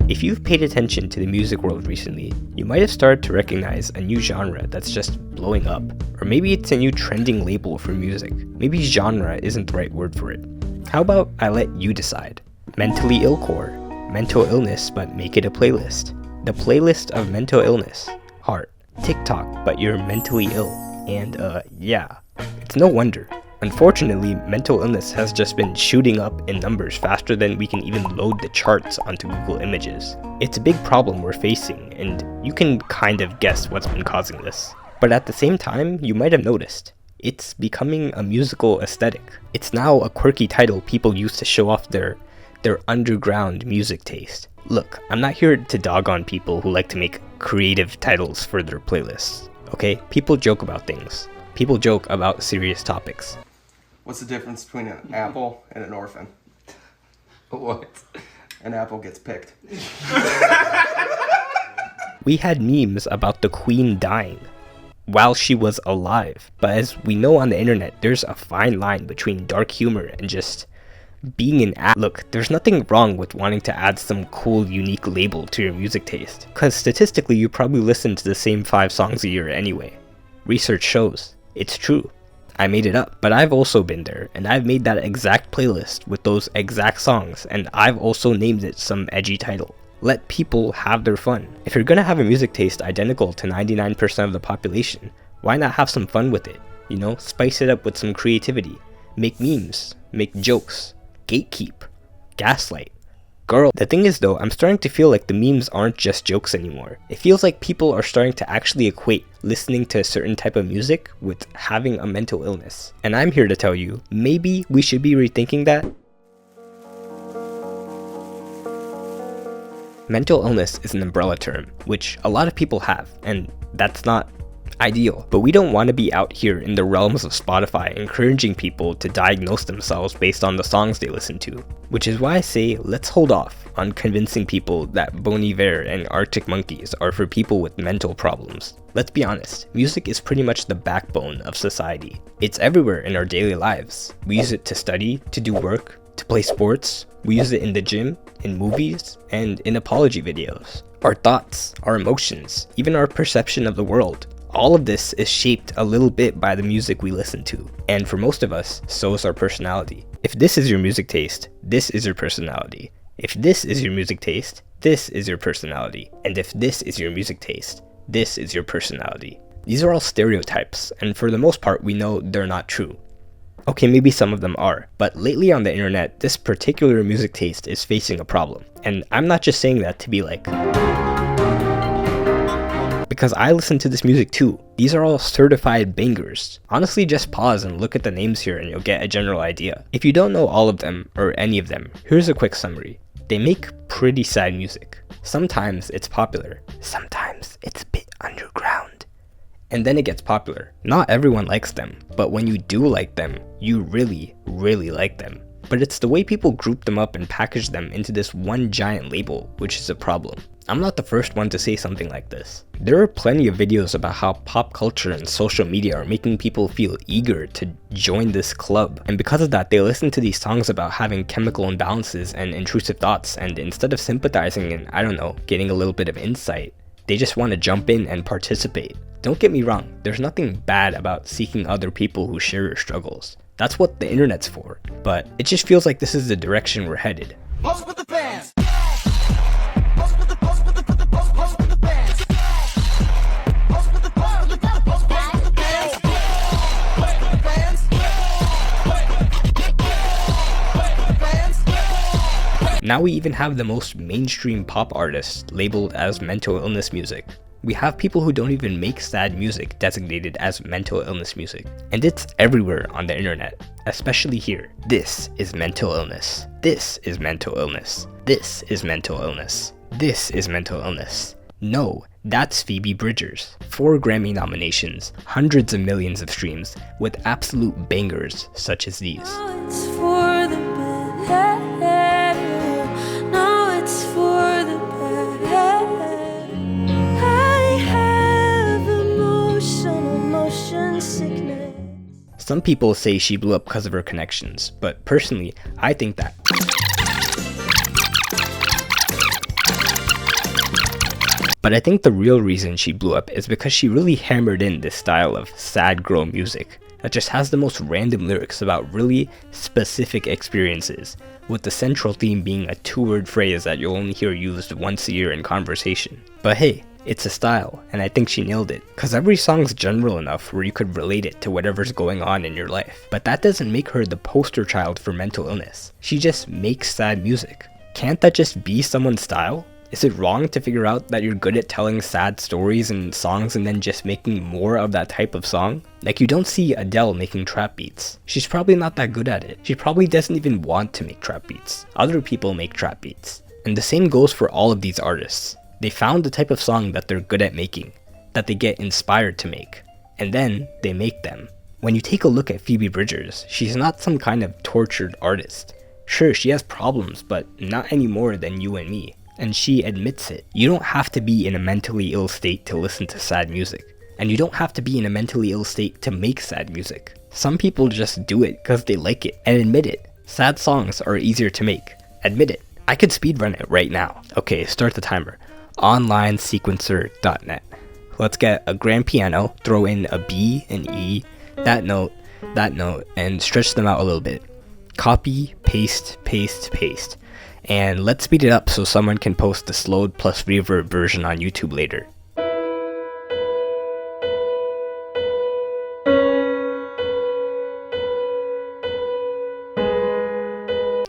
If you've paid attention to the music world recently, you might have started to recognize a new genre that's just blowing up. Or maybe it's a new trending label for music. Maybe genre isn't the right word for it. How about I let you decide? Mentally illcore. Mental illness, but make it a playlist. The playlist of mental illness. Heart. TikTok, but you're mentally ill. And yeah, it's no wonder. Unfortunately, mental illness has just been shooting up in numbers faster than we can even load the charts onto Google Images. It's a big problem we're facing, and you can kind of guess what's been causing this. But at the same time, you might have noticed, it's becoming a musical aesthetic. It's now a quirky title people use to show off their underground music taste. Look, I'm not here to dog on people who like to make creative titles for their playlists, okay? People joke about things. People joke about serious topics. What's the difference between an apple and an orphan? What? An apple gets picked. We had memes about the queen dying while she was alive. But as we know on the internet, there's a fine line between dark humor and just being an Look, there's nothing wrong with wanting to add some cool, unique label to your music taste. Cause statistically, you probably listen to the same 5 songs a year anyway. Research shows. It's true. I made it up, but I've also been there, and I've made that exact playlist with those exact songs, and I've also named it some edgy title. Let people have their fun. If you're gonna have a music taste identical to 99% of the population, why not have some fun with it? You know, spice it up with some creativity. Make memes, make jokes, gatekeep, gaslight. Girl, the thing is though, I'm starting to feel like the memes aren't just jokes anymore. It feels like people are starting to actually equate listening to a certain type of music with having a mental illness. And I'm here to tell you, maybe we should be rethinking that. Mental illness is an umbrella term, which a lot of people have, and that's not ideal. But we don't want to be out here in the realms of Spotify encouraging people to diagnose themselves based on the songs they listen to. Which is why I say let's hold off on convincing people that Bon Iver and Arctic Monkeys are for people with mental problems. Let's be honest, music is pretty much the backbone of society. It's everywhere in our daily lives. We use it to study, to do work, to play sports. We use it in the gym, in movies, and in apology videos. Our thoughts, our emotions, even our perception of the world. All of this is shaped a little bit by the music we listen to. And for most of us, so is our personality. If this is your music taste, this is your personality. If this is your music taste, this is your personality. And if this is your music taste, this is your personality. These are all stereotypes, and for the most part, we know they're not true. Okay, maybe some of them are, but lately on the internet, this particular music taste is facing a problem. And I'm not just saying that to be like, because I listen to this music too. These are all certified bangers. Honestly, just pause and look at the names here and you'll get a general idea. If you don't know all of them, or any of them, here's a quick summary. They make pretty sad music. Sometimes it's popular. Sometimes it's a bit underground. And then it gets popular. Not everyone likes them, but when you do like them, you really, really like them. But it's the way people group them up and package them into this one giant label, which is a problem. I'm not the first one to say something like this. There are plenty of videos about how pop culture and social media are making people feel eager to join this club. And because of that, they listen to these songs about having chemical imbalances and intrusive thoughts, and instead of sympathizing and, I don't know, getting a little bit of insight, they just want to jump in and participate. Don't get me wrong, there's nothing bad about seeking other people who share your struggles. That's what the internet's for. But it just feels like this is the direction we're headed. Pulse with the fans. Now we even have the most mainstream pop artists labeled as mental illness music. We have people who don't even make sad music designated as mental illness music. And it's everywhere on the internet, especially here. This is mental illness. This is mental illness. This is mental illness. This is mental illness. No, that's Phoebe Bridgers. 4 Grammy nominations, hundreds of millions of streams, with absolute bangers such as these. It's for the better. No, it's for the better. I have motion sickness. Some people say she blew up because of her connections, but personally, I think that But I think the real reason she blew up is because she really hammered in this style of sad girl music that just has the most random lyrics about really specific experiences, with the central theme being a 2-word phrase that you'll only hear used once a year in conversation. But hey, it's a style, and I think she nailed it, cause every song's general enough where you could relate it to whatever's going on in your life. But that doesn't make her the poster child for mental illness. She just makes sad music. Can't that just be someone's style? Is it wrong to figure out that you're good at telling sad stories and songs and then just making more of that type of song? Like, you don't see Adele making trap beats. She's probably not that good at it. She probably doesn't even want to make trap beats. Other people make trap beats. And the same goes for all of these artists. They found the type of song that they're good at making, that they get inspired to make, and then they make them. When you take a look at Phoebe Bridgers, she's not some kind of tortured artist. Sure, she has problems, but not any more than you and me. And she admits it. You don't have to be in a mentally ill state to listen to sad music. And you don't have to be in a mentally ill state to make sad music. Some people just do it because they like it, and admit it. Sad songs are easier to make. Admit it. I could speedrun it right now. Okay, start the timer. Onlinesequencer.net. Let's get a grand piano, throw in a B, an E, that note, and stretch them out a little bit. Copy, paste, paste, paste. And let's speed it up so someone can post the slowed plus reverb version on YouTube later.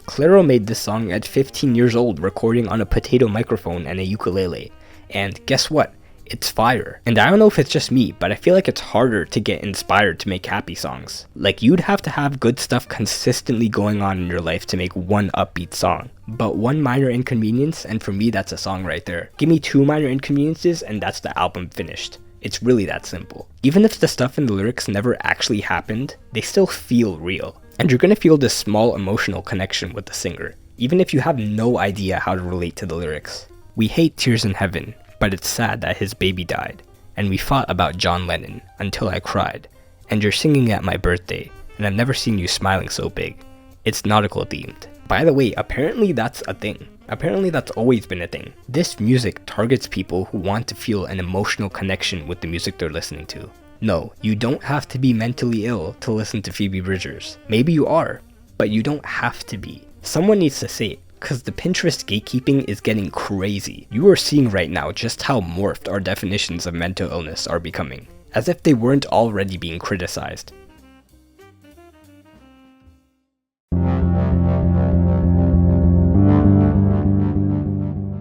Clairo made this song at 15 years old, recording on a potato microphone and a ukulele. And guess what? It's fire. And I don't know if it's just me, but I feel like it's harder to get inspired to make happy songs. Like, you'd have to have good stuff consistently going on in your life to make one upbeat song. But one minor inconvenience, and for me that's a song right there. Give me 2 minor inconveniences and that's the album finished. It's really that simple. Even if the stuff in the lyrics never actually happened, they still feel real. And you're gonna feel this small emotional connection with the singer, even if you have no idea how to relate to the lyrics. We hate Tears in Heaven, but it's sad that his baby died. And we fought about John Lennon until I cried. And you're singing at my birthday, and I've never seen you smiling so big. It's nautical themed. By the way, apparently that's a thing. Apparently that's always been a thing. This music targets people who want to feel an emotional connection with the music they're listening to. No, you don't have to be mentally ill to listen to Phoebe Bridgers. Maybe you are, but you don't have to be. Someone needs to say it, cause the Pinterest gatekeeping is getting crazy. You are seeing right now just how morphed our definitions of mental illness are becoming, as if they weren't already being criticized.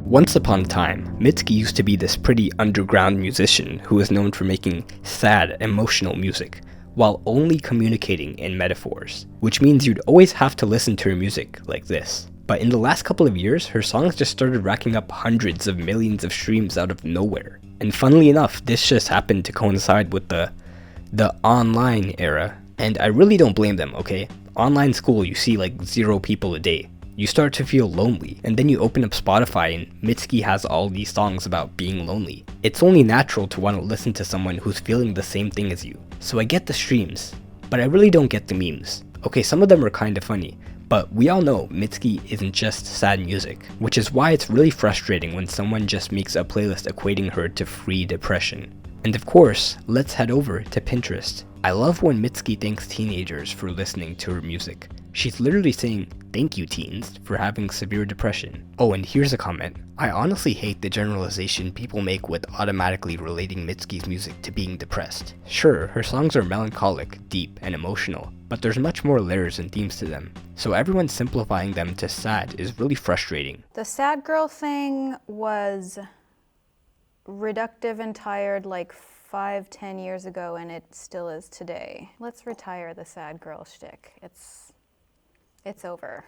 Once upon a time, Mitski used to be this pretty underground musician who was known for making sad, emotional music, while only communicating in metaphors, which means you'd always have to listen to her music like this. But in the last couple of years, her songs just started racking up hundreds of millions of streams out of nowhere. And funnily enough, this just happened to coincide with the online era. And I really don't blame them, okay? Online school, you see like 0 people a day. You start to feel lonely, and then you open up Spotify and Mitski has all these songs about being lonely. It's only natural to want to listen to someone who's feeling the same thing as you. So I get the streams, but I really don't get the memes. Okay, some of them are kinda funny, but we all know Mitski isn't just sad music, which is why it's really frustrating when someone just makes a playlist equating her to free depression. And of course, let's head over to Pinterest. I love when Mitski thanks teenagers for listening to her music. She's literally saying, "Thank you teens for having severe depression." Oh, and here's a comment. I honestly hate the generalization people make with automatically relating Mitski's music to being depressed. Sure, her songs are melancholic, deep, and emotional, but there's much more layers and themes to them. So everyone simplifying them to sad is really frustrating. The sad girl thing was reductive and tired like 5-10 years ago, and it still is today. Let's retire the sad girl shtick. It's over.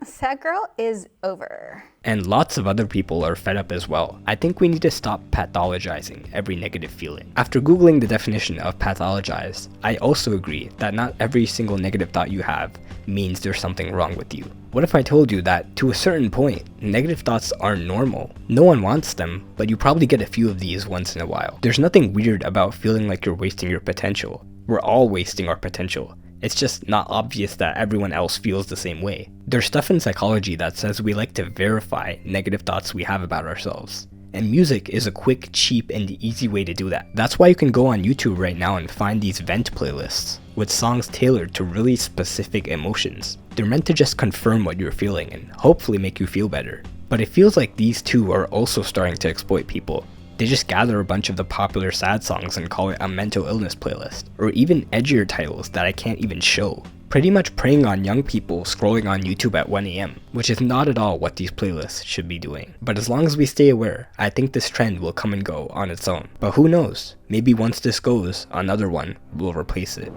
Sad girl is over. And lots of other people are fed up as well. I think we need to stop pathologizing every negative feeling. After Googling the definition of pathologized, I also agree that not every single negative thought you have means there's something wrong with you. What if I told you that, to a certain point, negative thoughts are normal? No one wants them, but you probably get a few of these once in a while. There's nothing weird about feeling like you're wasting your potential. We're all wasting our potential. It's just not obvious that everyone else feels the same way. There's stuff in psychology that says we like to verify negative thoughts we have about ourselves. And music is a quick, cheap, and easy way to do that. That's why you can go on YouTube right now and find these vent playlists with songs tailored to really specific emotions. They're meant to just confirm what you're feeling and hopefully make you feel better. But it feels like these two are also starting to exploit people. They just gather a bunch of the popular sad songs and call it a mental illness playlist, or even edgier titles that I can't even show. Pretty much preying on young people scrolling on YouTube at 1 AM, which is not at all what these playlists should be doing. But as long as we stay aware, I think this trend will come and go on its own. But who knows, maybe once this goes, another one will replace it.